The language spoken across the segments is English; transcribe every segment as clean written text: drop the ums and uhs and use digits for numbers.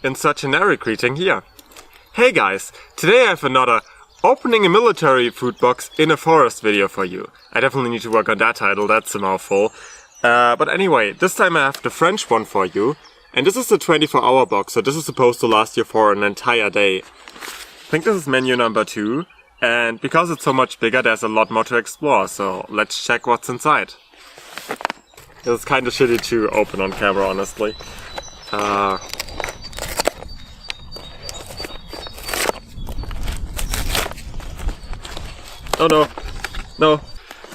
insert generic greeting here. Hey guys, today I have another opening a military food box in a forest video for you. I definitely need to work on that title, that's a mouthful. But anyway, this time I have the French one for you. And this is the 24-hour box, so this is supposed to last you for an entire day. I think this is menu number 2. And because it's so much bigger, there's a lot more to explore, so let's check what's inside. It's kind of shitty to open on camera, honestly. Oh no, no.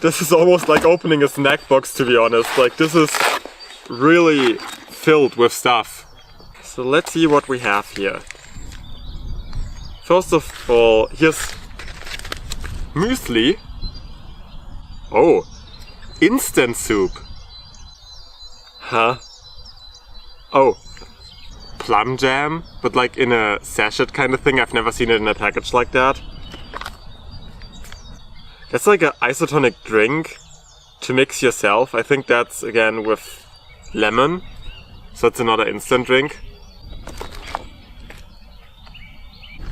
This is almost like opening a snack box, to be honest. Like, this is really filled with stuff. So let's see what we have here. First of all, here's muesli. Oh, instant soup. Huh? Oh, plum jam, but like in a sachet kind of thing. I've never seen it in a package like that. That's like an isotonic drink to mix yourself. I think that's again with lemon. So it's another instant drink.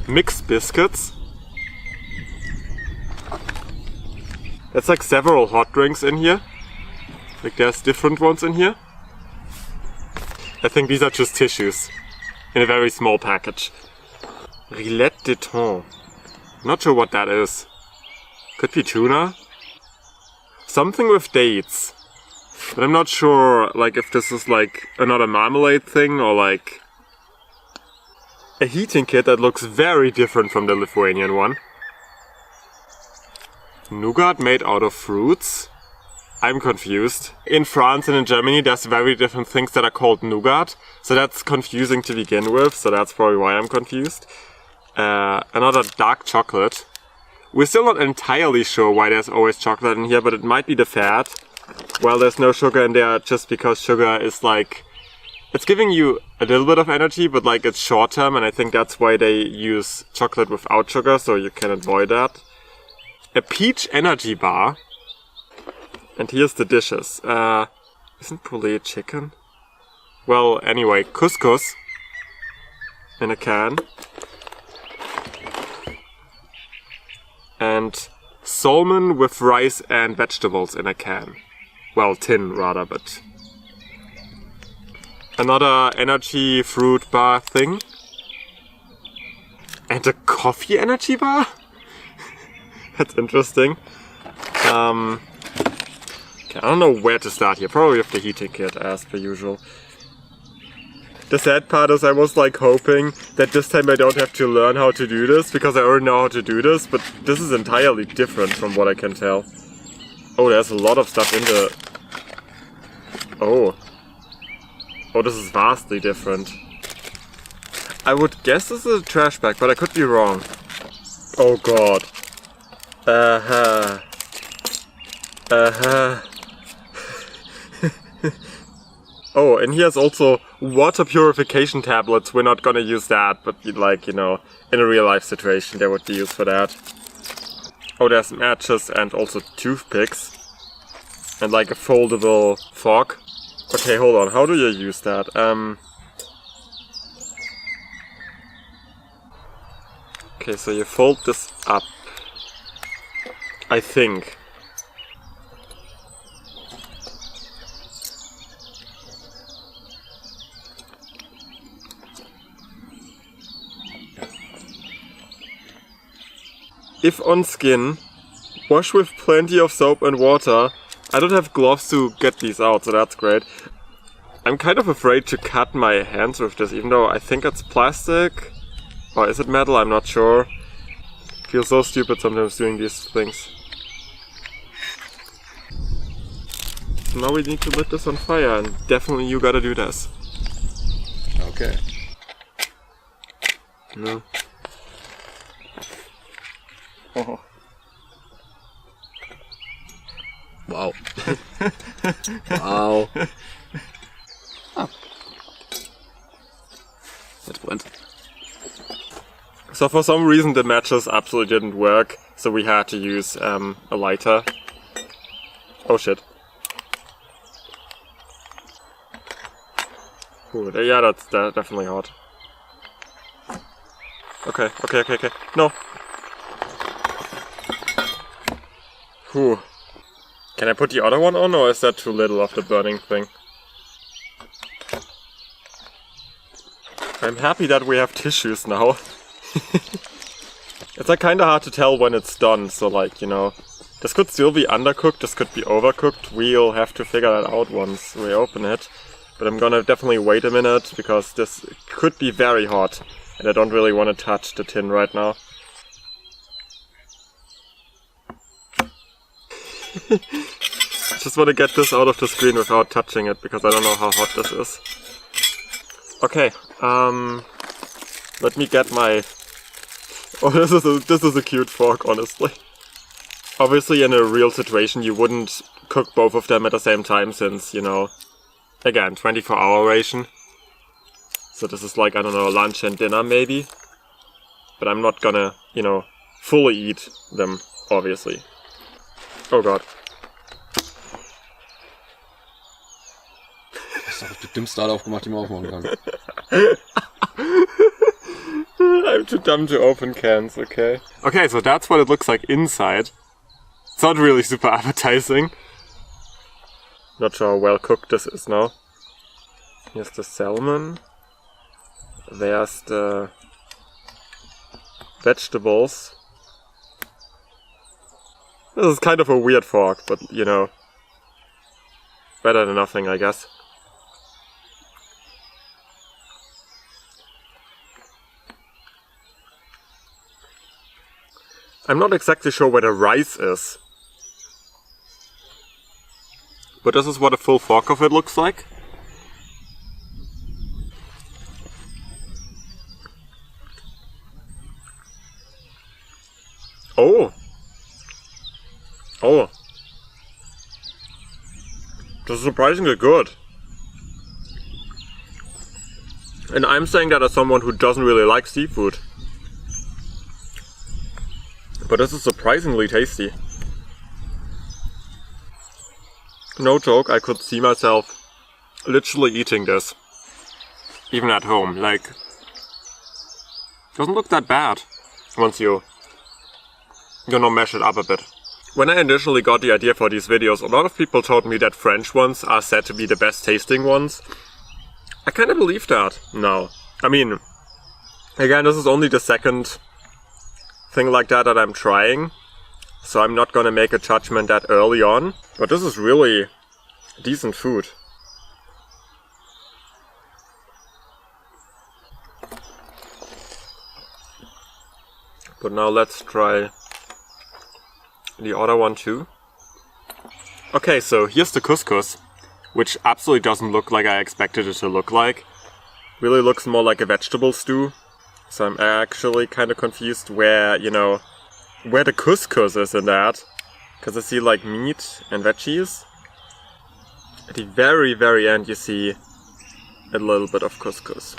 Mixed biscuits. That's like several hot drinks in here. Like there's different ones in here. I think these are just tissues in a very small package. Rillette de thon. Not sure what that is. Could be tuna? Something with dates. But I'm not sure like if this is like another marmalade thing or like a heating kit that looks very different from the Lithuanian one. Nougat made out of fruits? I'm confused. In France and in Germany there's very different things that are called nougat, so that's confusing to begin with, so that's probably why I'm confused. Another dark chocolate. We're still not entirely sure why there's always chocolate in here, but it might be the fat. Well, there's no sugar in there just because sugar is like... It's giving you a little bit of energy, but like it's short term, and I think that's why they use chocolate without sugar, so you can avoid that. A peach energy bar. And here's the dishes. Isn't poulet chicken? Well, anyway, couscous in a can. And salmon with rice and vegetables in a can. Well, tin rather, but... Another energy fruit bar thing. And a coffee energy bar? That's interesting. Okay, I don't know where to start here. Probably with the heating kit, as per usual. The sad part is I was like hoping that this time I don't have to learn how to do this, because I already know how to do this, but this is entirely different from what I can tell. Oh, there's a lot of stuff in the... Oh. Oh, this is vastly different. I would guess this is a trash bag, but I could be wrong. Oh god. Oh, and here's also water purification tablets. We're not gonna use that, but like, you know, in a real life situation there would be use for that. Oh, there's matches and also toothpicks. And like a foldable fork. Okay, hold on, how do you use that? Okay, so you fold this up. I think. If on skin, wash with plenty of soap and water. I don't have gloves to get these out, so that's great. I'm kind of afraid to cut my hands with this, even though I think it's plastic. Or is it metal? I'm not sure. Feels so stupid sometimes doing these things. So now we need to lit this on fire, and definitely you gotta do this. Okay. No. Oh. Wow. Wow. Ah. That's brennt. So for some reason the matches absolutely didn't work, so we had to use a lighter. Oh shit. Ooh, yeah, that's definitely hot. Okay. No. Whew. Can I put the other one on, or is that too little of the burning thing? I'm happy that we have tissues now. It's like kinda hard to tell when it's done, so like, you know, this could still be undercooked, this could be overcooked. We'll have to figure that out once we open it. But I'm gonna definitely wait a minute, because this could be very hot. And I don't really want to touch the tin right now. I just want to get this out of the screen without touching it, because I don't know how hot this is. Okay, let me get my... Oh, this is a cute fork, honestly. Obviously, in a real situation, you wouldn't cook both of them at the same time, since, you know, again, 24-hour ration. So this is like, I don't know, lunch and dinner maybe. But I'm not gonna, you know, fully eat them, obviously. Oh god. Das ist doch die dümmste Aal aufgemacht, die man aufmachen kann. I'm too dumb to open cans, okay. Okay, so that's what it looks like inside. It's not really super appetizing. Not sure how well cooked this is now. Here's the salmon. There's the vegetables. This is kind of a weird fork, but you know, better than nothing, I guess. I'm not exactly sure where the rice is, but this is what a full fork of it looks like. Oh! Oh! This is surprisingly good. And I'm saying that as someone who doesn't really like seafood. But this is surprisingly tasty. No joke, I could see myself literally eating this. Even at home, like... Doesn't look that bad once you know, mash it up a bit. When I initially got the idea for these videos, a lot of people told me that French ones are said to be the best tasting ones. I kinda believe that now. I mean, again, this is only the second thing like that I'm trying, so I'm not gonna make a judgment that early on. But this is really decent food. But now let's try the other one too. Okay, so here's the couscous, which absolutely doesn't look like I expected it to look like. Really looks more like a vegetable stew. So I'm actually kind of confused where, you know, where the couscous is in that. Because I see like meat and veggies. At the very, very end you see a little bit of couscous.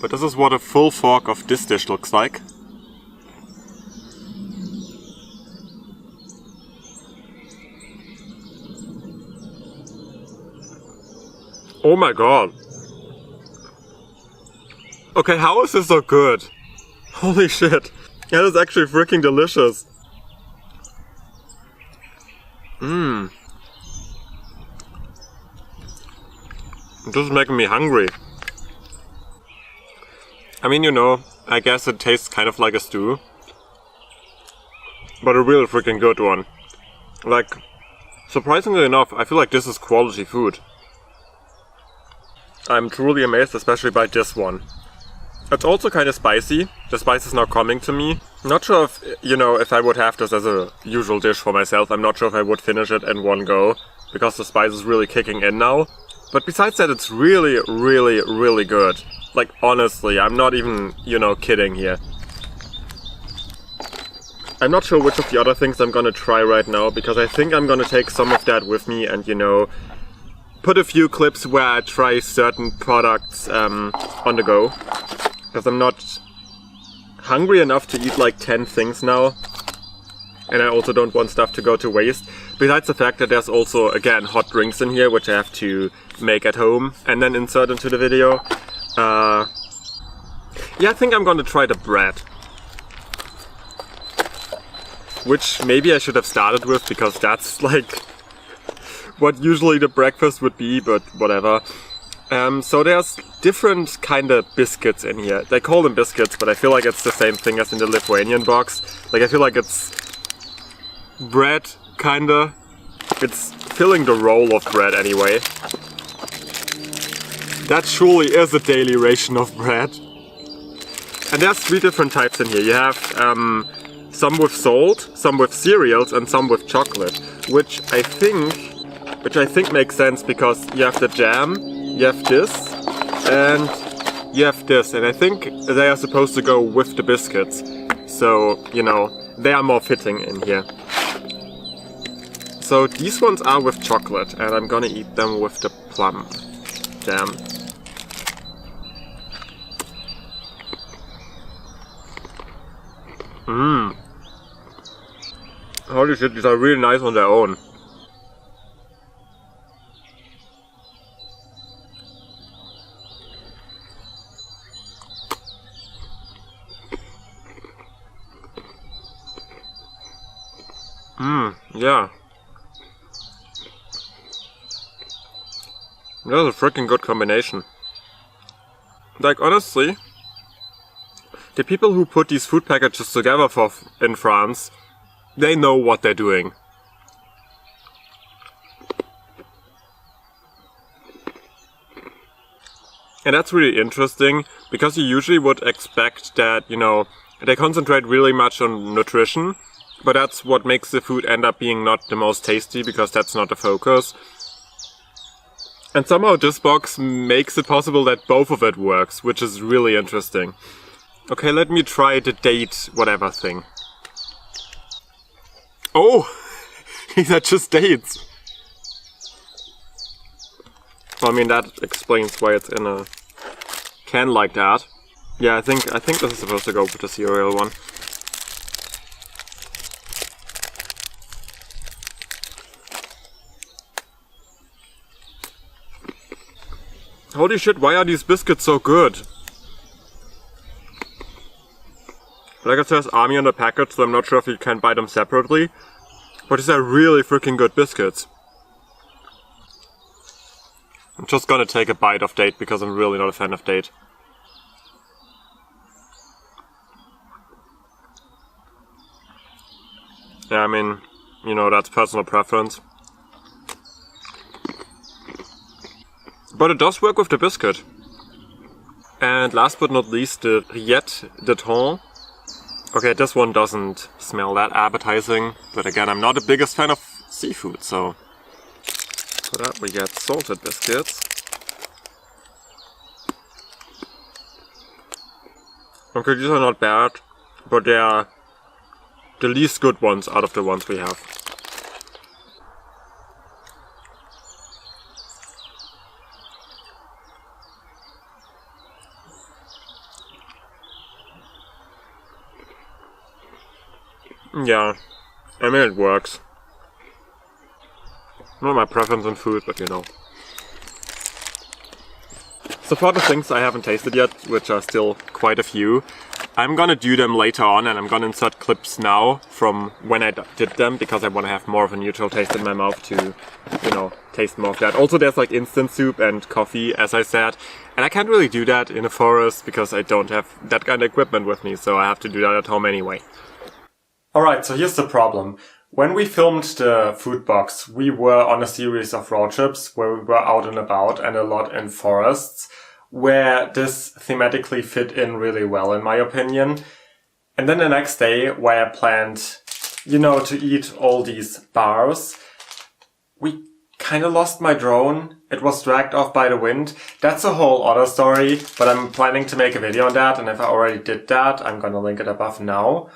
But this is what a full fork of this dish looks like. Oh my god. Okay, how is this so good? Holy shit. That is actually freaking delicious. Mmm. This is making me hungry. I mean, you know, I guess it tastes kind of like a stew. But a really freaking good one. Like, surprisingly enough, I feel like this is quality food. I'm truly amazed, especially by this one. It's also kind of spicy. The spice is now coming to me. Not sure if, you know, if I would have this as a usual dish for myself. I'm not sure if I would finish it in one go, because the spice is really kicking in now. But besides that, it's really, really, really good. Like, honestly, I'm not even, you know, kidding here. I'm not sure which of the other things I'm gonna try right now, because I think I'm gonna take some of that with me and, you know, put a few clips where I try certain products on the go. Because I'm not hungry enough to eat like 10 things now. And I also don't want stuff to go to waste. Besides the fact that there's also, again, hot drinks in here, which I have to make at home and then insert into the video. Yeah, I think I'm gonna try the bread. Which maybe I should have started with, because that's like what usually the breakfast would be, but whatever. So there's different kind of biscuits in here. They call them biscuits, but I feel like it's the same thing as in the Lithuanian box. Like, I feel like it's bread, kinda. It's filling the role of bread anyway. That surely is a daily ration of bread. And there's 3 different types in here. You have some with salt, some with cereals, and some with chocolate. Which I think makes sense, because you have the jam, you have this, and you have this. And I think they are supposed to go with the biscuits. So, you know, they are more fitting in here. So these ones are with chocolate, and I'm gonna eat them with the plum jam. Mmm. Holy shit, these are really nice on their own. Yeah. That's a freaking good combination. Like, honestly, the people who put these food packages together in France, they know what they're doing. And that's really interesting, because you usually would expect that, you know, they concentrate really much on nutrition, but that's what makes the food end up being not the most tasty, because that's not the focus. And somehow this box makes it possible that both of it works, which is really interesting. Okay, let me try the date whatever thing. Oh! These are just dates! Well, I mean, that explains why it's in a can like that. Yeah, I think this is supposed to go with the cereal one. Holy shit, why are these biscuits so good? Like it says Army on the package, so I'm not sure if you can buy them separately. But these are really freaking good biscuits. I'm just gonna take a bite of date, because I'm really not a fan of date. Yeah, I mean, you know, that's personal preference. But it does work with the biscuit. And last but not least, the rillettes de thon. Okay, this one doesn't smell that appetizing, but again, I'm not the biggest fan of seafood, so for that we get salted biscuits. Okay, these are not bad, but they are the least good ones out of the ones we have. Yeah, I mean, it works. Not my preference in food, but you know. So for the things I haven't tasted yet, which are still quite a few, I'm gonna do them later on, and I'm gonna insert clips now from when I did them, because I want to have more of a neutral taste in my mouth to, you know, taste more of that. Also, there's like instant soup and coffee, as I said, and I can't really do that in a forest because I don't have that kind of equipment with me, so I have to do that at home anyway. Alright, so here's the problem. When we filmed the food box, we were on a series of road trips where we were out and about, and a lot in forests, where this thematically fit in really well, in my opinion. And then the next day, where I planned, you know, to eat all these bars, we kind of lost my drone. It was dragged off by the wind. That's a whole other story, but I'm planning to make a video on that, and if I already did that, I'm gonna link it above now.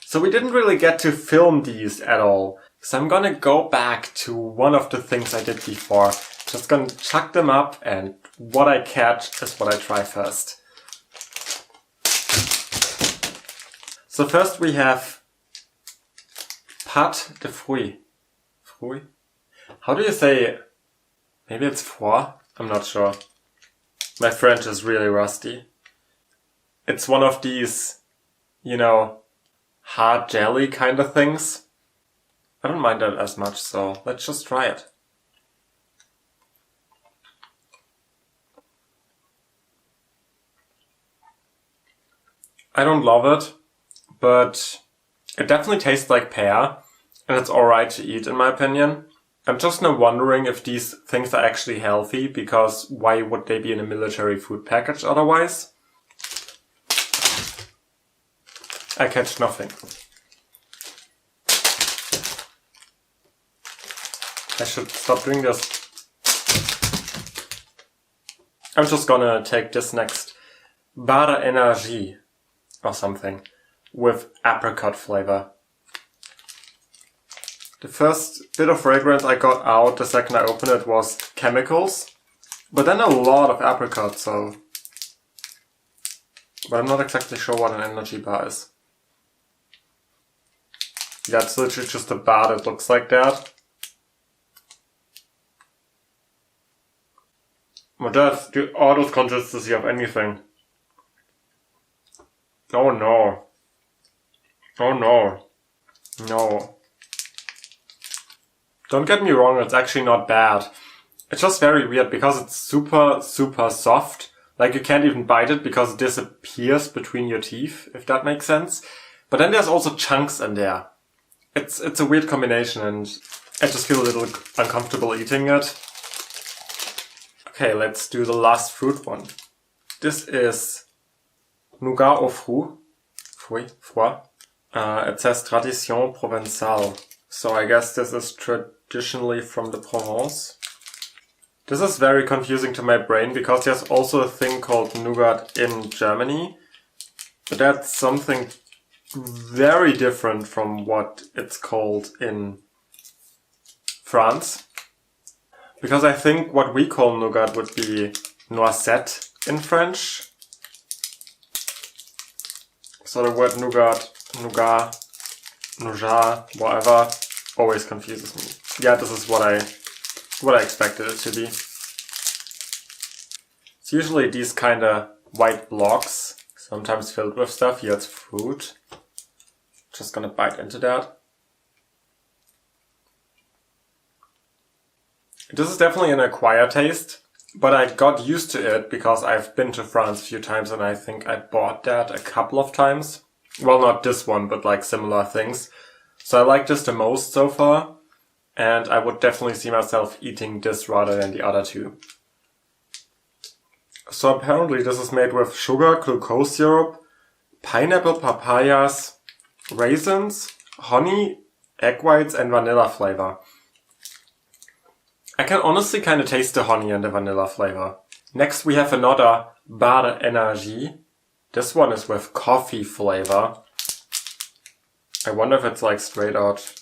So we didn't really get to film these at all. So I'm gonna go back to one of the things I did before. Just gonna chuck them up, and what I catch is what I try first. So first we have pâte de fruits. Fruits? How do you say it? Maybe it's foie? I'm not sure. My French is really rusty. It's one of these, you know, hard jelly kind of things. I don't mind that as much, so let's just try it. I don't love it, but it definitely tastes like pear, and it's alright to eat in my opinion. I'm just now wondering if these things are actually healthy, because why would they be in a military food package otherwise? I catch nothing. I should stop doing this. I'm just gonna take this next. Behaviour energy or something with apricot flavor. The first bit of fragrance I got out the second I opened it was chemicals, but then a lot of apricot, so... But I'm not exactly sure what an energy bar is. Yeah, it's literally just a bar that looks like that. But that's the oddest consistency of anything. Oh no. Oh no. No. Don't get me wrong, it's actually not bad. It's just very weird because it's super soft. Like you can't even bite it because it disappears between your teeth, if that makes sense. But then there's also chunks in there. It's a weird combination and I just feel a little uncomfortable eating it. Okay, let's do the last fruit one. This is Nougat au fruit. Froid. It says Tradition Provençale. So I guess this is traditionally from the Provence. This is very confusing to my brain because there's also a thing called nougat in Germany. But that's something very different from what it's called in France. Because I think what we call nougat would be noisette in French. So the word nougat, nougat, whatever, always confuses me. Yeah, this is what I expected it to be. It's usually these kind of white blocks, sometimes filled with stuff. Here it's fruit. Just gonna bite into that. This is definitely an acquired taste, but I got used to it because I've been to France a few times and I think I bought that a couple of times. Well, not this one, but like similar things. So I like this the most so far, and I would definitely see myself eating this rather than the other two. So apparently this is made with sugar, glucose syrup, pineapple, papayas, raisins, honey, egg whites and vanilla flavor. I can honestly kind of taste the honey and the vanilla flavor. Next we have another Behaviour energy. This one is with coffee flavor. I wonder if it's like straight out,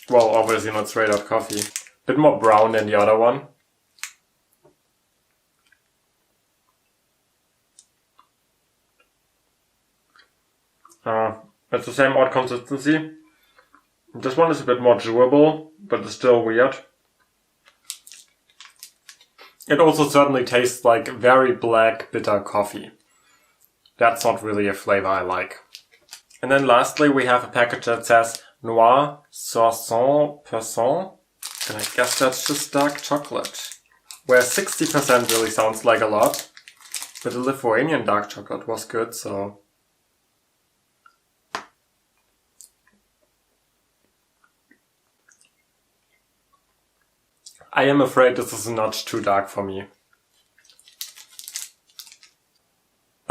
well obviously not straight out coffee. Bit more brown than the other one. It's the same odd consistency. This one is a bit more chewable, but it's still weird. It also certainly tastes like very black, bitter coffee. That's not really a flavor I like. And then lastly we have a package that says Noir 60%. And I guess that's just dark chocolate. Where 60% really sounds like a lot. But the Lithuanian dark chocolate was good, so... I am afraid this is a notch too dark for me.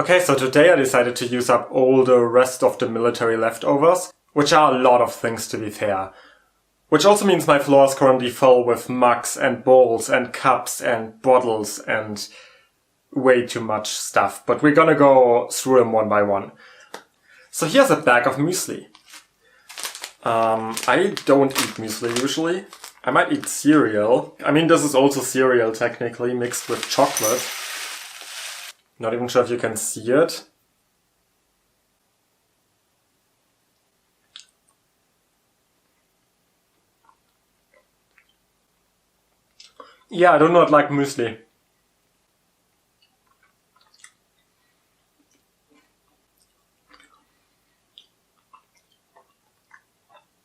Okay, so today I decided to use up all the rest of the military leftovers, which are a lot of things to be fair. Which also means my floor is currently full with mugs and bowls and cups and bottles and way too much stuff. But we're gonna go through them one by one. So here's a bag of muesli. I don't eat muesli usually. I might eat cereal. I mean, this is also cereal technically, mixed with chocolate. Not even sure if you can see it. Yeah, I do not like muesli.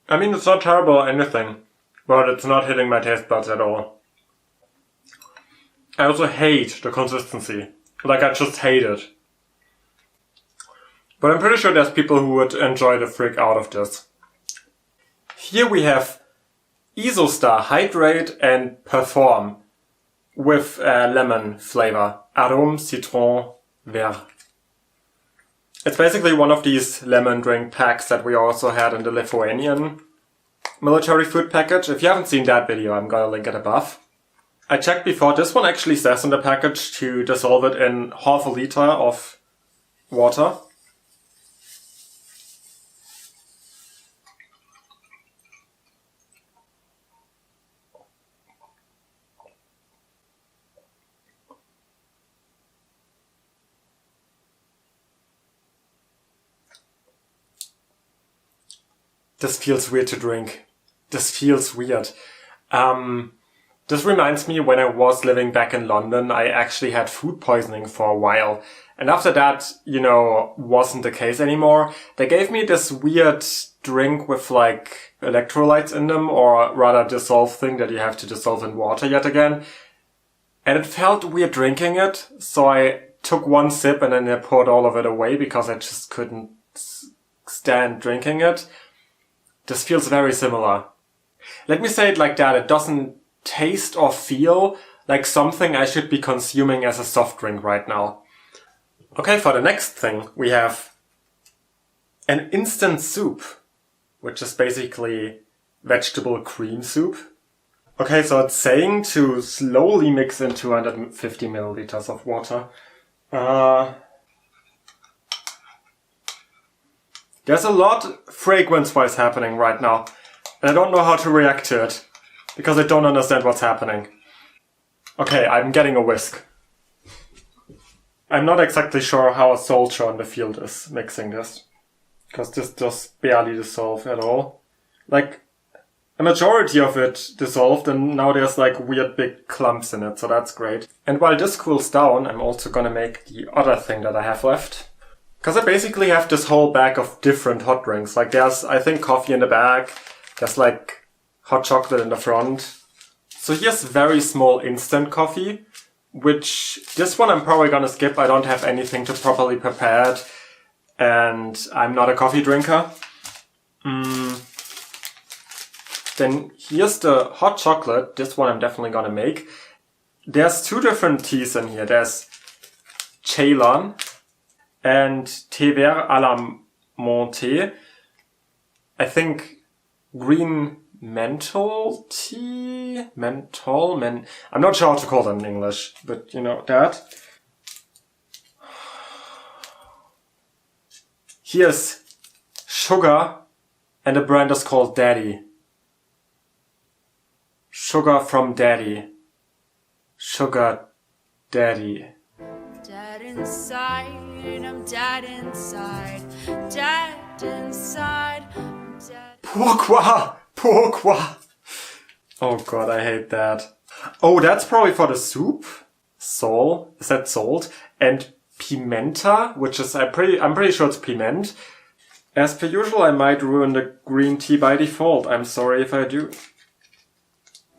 I mean, it's not terrible or anything, but it's not hitting my taste buds at all. I also hate the consistency. Like, I just hate it. But I'm pretty sure there's people who would enjoy the frick out of this. Here we have Isostar Hydrate and Perform with lemon flavor. Arôme citron vert. It's basically one of these lemon drink packs that we also had in the Lithuanian military food package. If you haven't seen that video, I'm gonna link it above. I checked before, this one actually says in the package to dissolve it in half a liter of water. This feels weird to drink. This feels weird. This reminds me when I was living back in London, I actually had food poisoning for a while. And after that, you know, wasn't the case anymore. They gave me this weird drink with like electrolytes in them, or rather dissolved thing that you have to dissolve in water yet again. And it felt weird drinking it. So I took one sip and then I poured all of it away because I just couldn't stand drinking it. This feels very similar. Let me say it like that. It doesn't taste or feel like something I should be consuming as a soft drink right now. Okay, for the next thing, we have an instant soup, which is basically vegetable cream soup. Okay, so it's saying to slowly mix in 250 milliliters of water. There's a lot fragrance-wise happening right now, and I don't know how to react to it, because I don't understand what's happening. Okay, I'm getting a whisk. I'm not exactly sure how a soldier in the field is mixing this, because this does barely dissolve at all. Like, a majority of it dissolved, and now there's like weird big clumps in it, so that's great. And while this cools down, I'm also gonna make the other thing that I have left. Because I basically have this whole bag of different hot drinks. Like there's, I think, coffee in the bag. There's like hot chocolate in the front. So here's very small instant coffee, which this one I'm probably gonna skip. I don't have anything to properly prepare it. And I'm not a coffee drinker. Then here's the hot chocolate. This one I'm definitely gonna make. There's two different teas in here. There's Ceylon and thé vert à la menthe. I think green menthol tea? I'm not sure how to call them in English, but you know that. Here's sugar, and the brand is called Daddy. Sugar from Daddy. Sugar Daddy. Dead inside, I'm dead inside, dead inside, I'm dead. Pourquoi? Pourquoi? Oh god, I hate that. Oh, that's probably for the soup. Sol, is that salt? And pimenta, which is, I'm pretty sure it's piment. As per usual, I might ruin the green tea by default. I'm sorry if I do.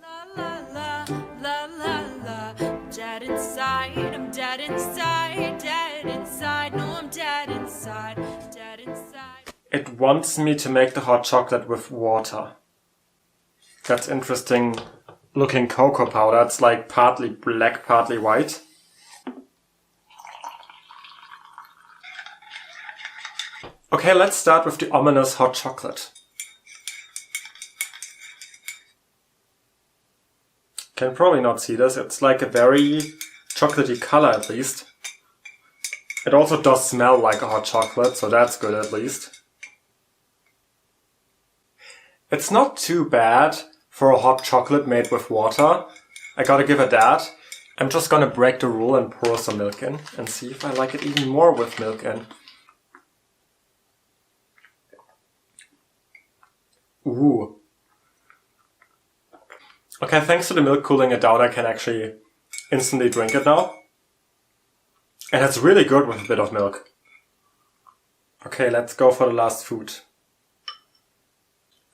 La la la, la la la, dead inside, I'm dead inside, dead inside, no I'm dead inside, dead inside. It wants me to make the hot chocolate with water. That's interesting looking cocoa powder. It's like partly black, partly white. Okay, let's start with the ominous hot chocolate. Can probably not see this. It's like a very chocolatey color at least. It also does smell like a hot chocolate, so that's good at least. It's not too bad for a hot chocolate made with water. I gotta give it that. I'm just gonna break the rule and pour some milk in and see if I like it even more with milk in. Ooh. Okay, thanks to the milk cooling it down, I can actually instantly drink it now. And it's really good with a bit of milk. Okay, let's go for the last food.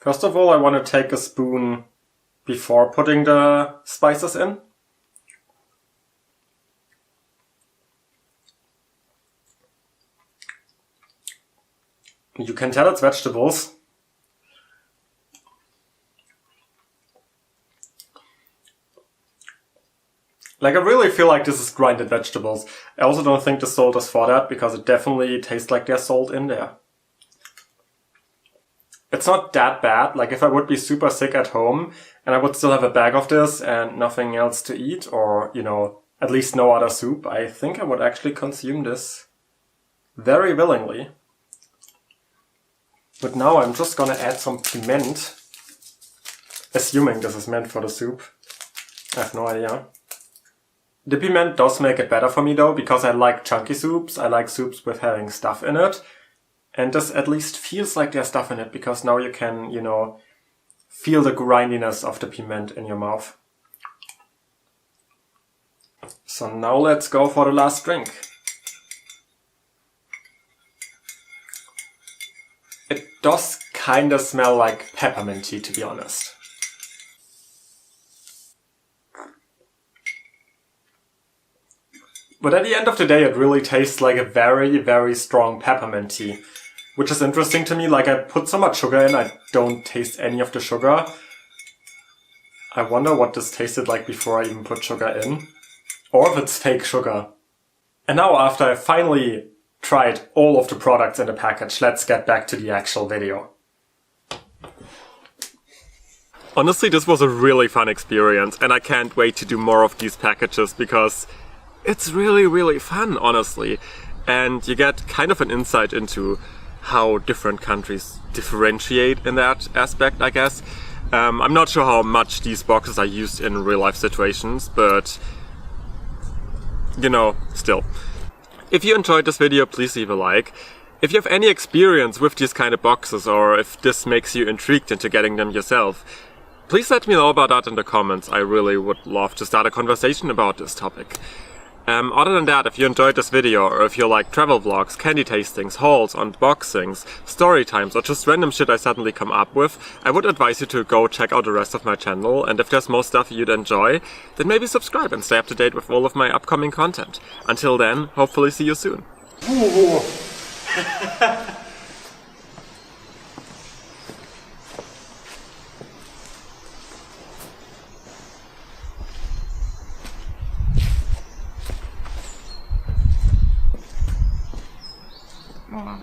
First of all, I want to take a spoon before putting the spices in. You can tell it's vegetables. Like, I really feel like this is grinded vegetables. I also don't think the salt is for that, because it definitely tastes like there's salt in there. It's not that bad. Like, if I would be super sick at home and I would still have a bag of this and nothing else to eat, or, you know, at least no other soup, I think I would actually consume this very willingly. But now I'm just gonna add some piment, assuming this is meant for the soup. I have no idea. The piment does make it better for me though, because I like chunky soups, I like soups with having stuff in it. And this at least feels like there's stuff in it, because now you can, you know, feel the grindiness of the piment in your mouth. So now let's go for the last drink. It does kinda smell like peppermint tea, to be honest. But at the end of the day, it really tastes like a very, very strong peppermint tea. Which is interesting to me. Like, I put so much sugar in, I don't taste any of the sugar. I wonder what this tasted like before I even put sugar in. Or if it's fake sugar. And now, after I finally tried all of the products in the package, let's get back to the actual video. Honestly, this was a really fun experience, and I can't wait to do more of these packages, because it's really, really fun, honestly. And you get kind of an insight into how different countries differentiate in that aspect, I guess. I'm not sure how much these boxes are used in real life situations, but you know, still. If you enjoyed this video, please leave a like. If you have any experience with these kind of boxes, or if this makes you intrigued into getting them yourself, please let me know about that in the comments. I really would love to start a conversation about this topic. Other than that, if you enjoyed this video, or if you like travel vlogs, candy tastings, hauls, unboxings, story times, or just random shit I suddenly come up with, I would advise you to go check out the rest of my channel, and if there's more stuff you'd enjoy, then maybe subscribe and stay up to date with all of my upcoming content. Until then, hopefully see you soon. Wow.